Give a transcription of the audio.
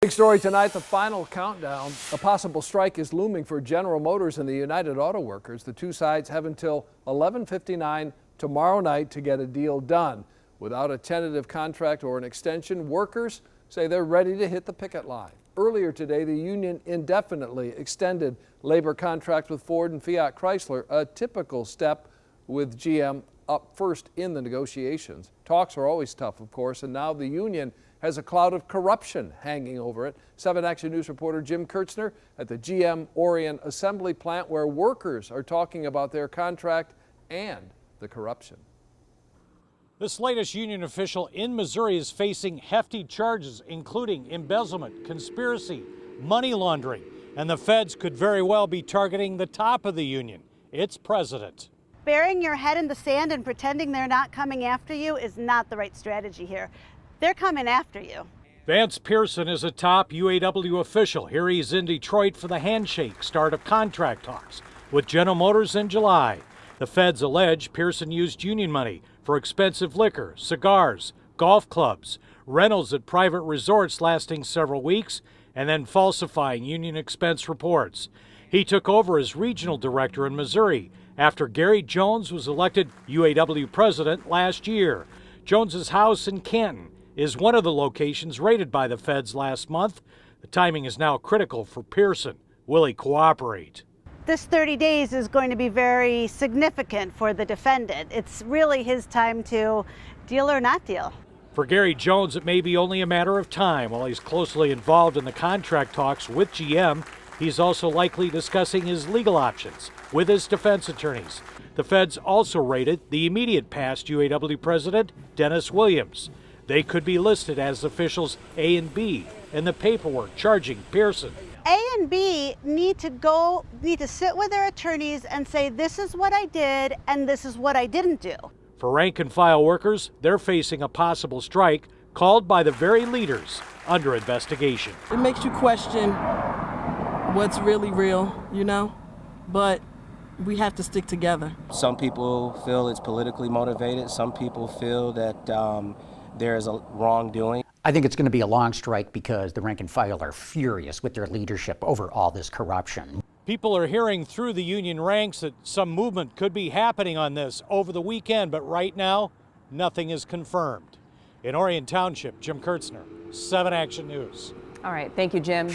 Big story tonight, the final countdown. A possible strike is looming for General Motors and the United Auto Workers. The two sides have until 11:59 tomorrow night to get a deal done. Without a tentative contract or an extension, workers say they're ready to hit the picket line. Earlier today, the union indefinitely extended labor contract with Ford and Fiat Chrysler, a typical step with GM up first in the negotiations. Talks are always tough, of course, and now the union has a cloud of corruption hanging over it. 7 Action News reporter Jim Kurtzner at the GM Orion assembly plant, where workers are talking about their contract and the corruption. This latest union official in Missouri is facing hefty charges, including embezzlement, conspiracy, money laundering, and the feds could very well be targeting the top of the union, its president. Burying your head in the sand and pretending they're not coming after you is not the right strategy here. They're coming after you. Vance Pearson is a top UAW official. Here he's in Detroit for the handshake start of contract talks with General Motors in July. The feds allege Pearson used union money for expensive liquor, cigars, golf clubs, rentals at private resorts lasting several weeks, and then falsifying union expense reports. He took over as regional director in Missouri after Gary Jones was elected UAW president last year. Jones's house in Canton is one of the locations raided by the feds last month. The timing is now critical for Pearson. Will he cooperate? This 30 days is going to be very significant for the defendant. It's really his time to deal or not deal. For Gary Jones, it may be only a matter of time. While he's closely involved in the contract talks with GM, he's also likely discussing his legal options with his defense attorneys. The feds also raided the immediate past UAW president, Dennis Williams. They could be listed as officials A and B in the paperwork charging Pearson. A and B need to sit with their attorneys and say, this is what I did and this is what I didn't do. For rank and file workers, they're facing a possible strike called by the very leaders under investigation. It makes you question what's really real, but we have to stick together. Some people feel it's politically motivated. Some people feel that there is a wrongdoing. I think it's going to be a long strike because the rank and file are furious with their leadership over all this corruption. People are hearing through the union ranks that some movement could be happening on this over the weekend, but right now, nothing is confirmed. In Orion Township, Jim Kurtzner, 7 Action News. All right, thank you, Jim.